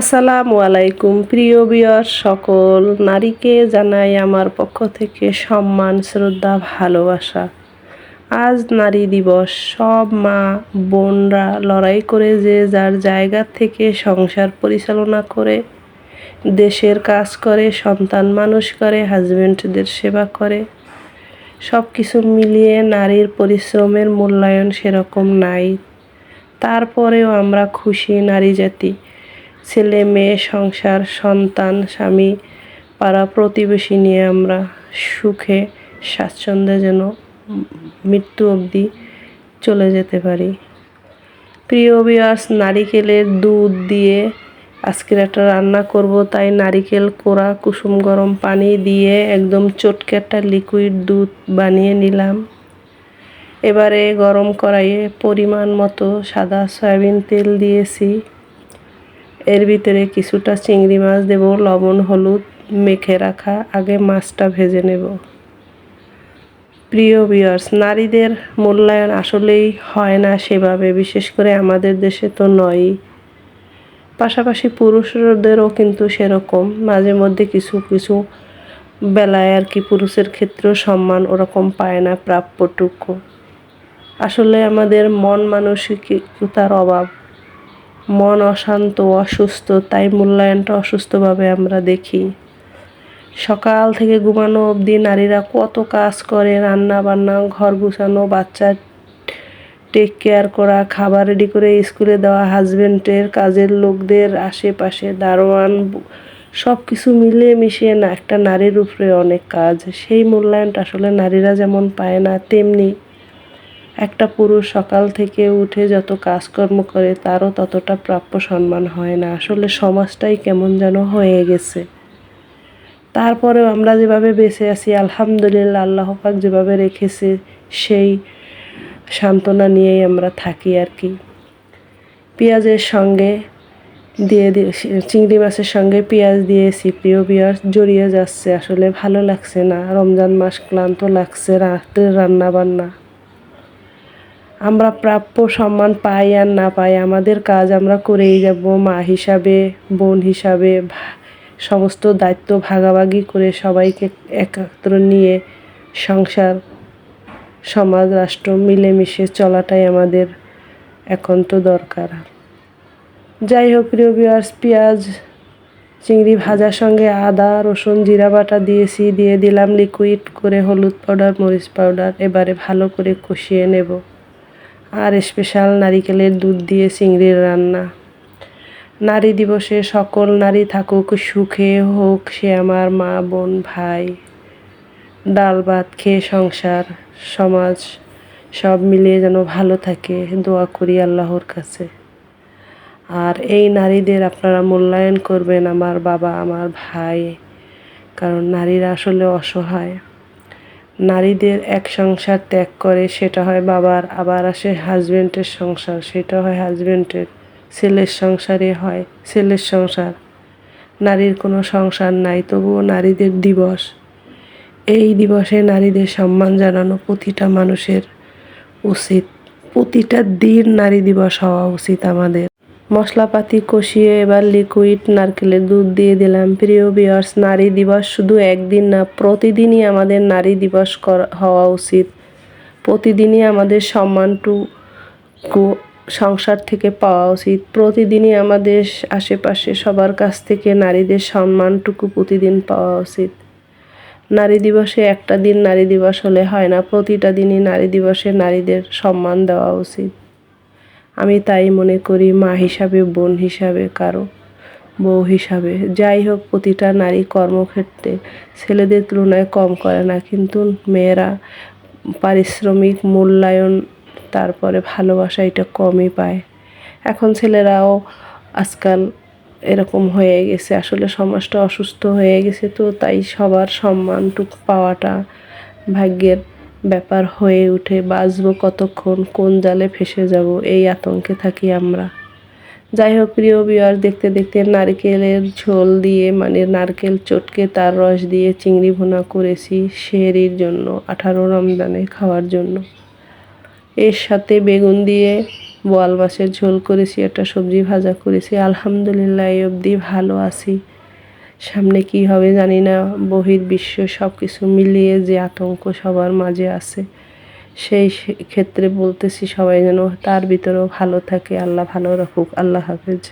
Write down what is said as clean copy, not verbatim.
আসসালামু আলাইকুম প্রিয় ভিউয়ার সকল নারীকে জানাই আমার পক্ষ থেকে সম্মান শ্রদ্ধা ভালোবাসা। আজ নারী দিবস। সব মা বোনরা লড়াই করে যে যার জায়গা থেকে সংসার পরিচালনা করে, দেশের কাজ করে, সন্তান মানুষ করে, হাজবেন্ডদের সেবা করে। সব কিছু মিলিয়ে নারীর পরিশ্রমের মূল্যায়ন সেরকম নাই। তারপরেও আমরা খুশি নারী জাতি। ছেলে মেয়ে সংসার সন্তান স্বামী পাড়া প্রতিবেশী নিয়ে আমরা সুখে স্বাচ্ছন্দ্যে যেন মৃত্যু অবধি চলে যেতে পারি। প্রিয় ভিউয়ার্স, নারিকেলের দুধ দিয়ে আজকের একটা রান্না করব, তাই নারিকেল কোড়া কুসুম গরম পানি দিয়ে একদম চটকে একটা লিকুইড দুধ বানিয়ে নিলাম। এবারে গরম কড়াইয়ে পরিমাণ মতো সাদা সয়াবিন তেল দিয়েছি। এর ভিতরে কিছুটা চিংড়ি মাছ দেব, লবণ হলুদ মেখে রাখা, আগে মাছটা ভেজে নেব। প্রিয় ভিউয়ার্স, নারীদের মূল্যায়ন আসলেই হয় না সেভাবে, বিশেষ করে আমাদের দেশে তো নয়ই। পাশাপাশি পুরুষদেরও কিন্তু সেরকম মাঝে মধ্যে কিছু কিছু বেলায় আর কি পুরুষের ক্ষেত্রেও সম্মান ওরকম পায় না প্রাপ্যটুকু। আসলে আমাদের মন মানসিকতার অভাব, মন অশান্ত অসুস্থ, তাই মূল্যায়নটা অসুস্থভাবে আমরা দেখি। সকাল থেকে ঘুমানো অবধি নারীরা কত কাজ করে, রান্না বান্না, ঘর গুছানো, বাচ্চা টেক কেয়ার করা, খাবার রেডি করে স্কুলে দেওয়া, হাজবেন্ডের কাজের লোকদের আশেপাশে দারোয়ান, সব কিছু মিলিয়ে মিশিয়ে না একটা নারীর উপরে অনেক কাজ। সেই মূল্যায়নটা আসলে নারীরা যেমন পায় না, তেমনি একটা পুরুষ সকাল থেকে উঠে যত কাজকর্ম করে তারও ততটা প্রাপ্য সম্মান হয় না। আসলে সমাজটাই কেমন যেন হয়ে গেছে। তারপরেও আমরা যেভাবে বেঁচে আছি আলহামদুলিল্লাহ, আল্লাহ পাক যেভাবে রেখেছে সেই সান্ত্বনা নিয়েই আমরা থাকি আর কি। পেঁয়াজের সঙ্গে চিংড়ি মাছের সঙ্গে পেঁয়াজ দিয়েছি। প্রিয় ভিউয়ার্স, জড়িয়ে যাচ্ছে, আসলে ভালো লাগছে না। রমজান মাস, ক্লান্ত লাগছে, রাতের রান্না বান্না। আমরা প্রাপ্য সম্মান পাই আর না পাই, আমাদের কাজ আমরা করেই যাব। মা হিসাবে, বোন হিসাবে সমস্ত দায়িত্ব ভাগাভাগি করে সবাইকে একত্র নিয়ে সংসার সমাজ রাষ্ট্র মিলেমিশে চলাটাই আমাদের একান্ত দরকার। যাই হোক প্রিয় ভিউয়ার্স, পেঁয়াজ চিংড়ি ভাজার সঙ্গে আদা রসুন জিরা বাটা দিয়েছি, দিয়ে দিলাম লিকুইড করে হলুদ পাউডার মরিচ পাউডার। এবারে ভালো করে কষিয়ে নেব। আর স্পেশাল নারিকেলের দুধ দিয়ে চিংড়ির রান্না। নারী দিবসে সকল নারী থাকুক সুখে, হোক সে আমার মা বোন ভাই। ডাল ভাত খেয়ে সংসার সমাজ সব মিলিয়ে যেন ভালো থাকে, দোয়া করি আল্লাহর কাছে। আর এই নারীদের আপনারা মূল্যায়ন করবেন, আমার বাবা আমার ভাই, কারণ নারীরা আসলে অসহায়। নারীদের এক সংসার ত্যাগ করে, সেটা হয় বাবার, আবার আসে হাজবেন্ডের সংসার, সেটা হয় হাজবেন্ডের, ছেলের সংসারে হয় ছেলের সংসার। নারীর কোনো সংসার নাই, তবুও নারীদের দিবস। এই দিবসে নারীদের সম্মান জানানো প্রতিটা মানুষের উচিত। প্রতিটা দিন নারী দিবস হওয়া উচিত আমাদের। মশলাপাতি কষিয়ে এবার লিকুইড নারকেলের দুধ দিয়ে দিলাম। প্রিয় ভিউয়ার্স, নারী দিবস শুধু একদিন না, প্রতিদিনই আমাদের নারী দিবস হওয়া উচিত। প্রতিদিনই আমাদের সম্মানটুকু সংসার থেকে পাওয়া উচিত। প্রতিদিনই আমাদের আশেপাশে সবার কাছ থেকে নারীদের সম্মানটুকু প্রতিদিন পাওয়া উচিত। নারী দিবসে একটা দিন নারী দিবস হলে হয় না, প্রতিটা দিনই নারী দিবসে নারীদের সম্মান দেওয়া উচিত। আমি তাই মনে করি, মা হিসাবে, বোন হিসাবে, কারো বউ হিসাবে। যাই হোক, প্রতিটা নারী কর্মক্ষেত্রে ছেলেদের তুলনায় কম করে না, কিন্তু মেয়েরা পারিশ্রমিক মূল্যায়ন তারপরে ভালোবাসা এটা কমই পায়। এখন ছেলেরাও আজকাল এরকম হয়ে গেছে, আসলে সমাজটা অসুস্থ হয়ে গেছে, তো তাই সবার সম্মানটুকু পাওয়াটা ভাগ্যের ব্যাপার হয়ে উঠে। বাঁচবো কতক্ষণ, কোন জালে ফেসে যাব, এই আতঙ্কে থাকি আমরা। যাই হোক প্রিয় ভিউয়ার, দেখতে দেখতে নারকেলের ঝোল দিয়ে মানে নারকেল চটকে তার রস দিয়ে চিংড়ি ভুনা করেছি সেহরির জন্য, 18 রমজানে খাওয়ার জন্য। এর সাথে বেগুন দিয়ে বোয়াল মাছের ঝোল করেছি, একটা সবজি ভাজা করেছি। আলহামদুলিল্লাহ এই অবধি ভালো আছি। সামনে কি হবে জানি না। বহির্বিশ্ব সব কিছু মিলিয়ে যে আতঙ্ক সবার মাঝে আছে, সেই ক্ষেত্রে বলতেছি সবাই যেন তার ভিতরেও ভালো থাকে। আল্লাহ ভালো রাখুক। আল্লাহ হাফেজ।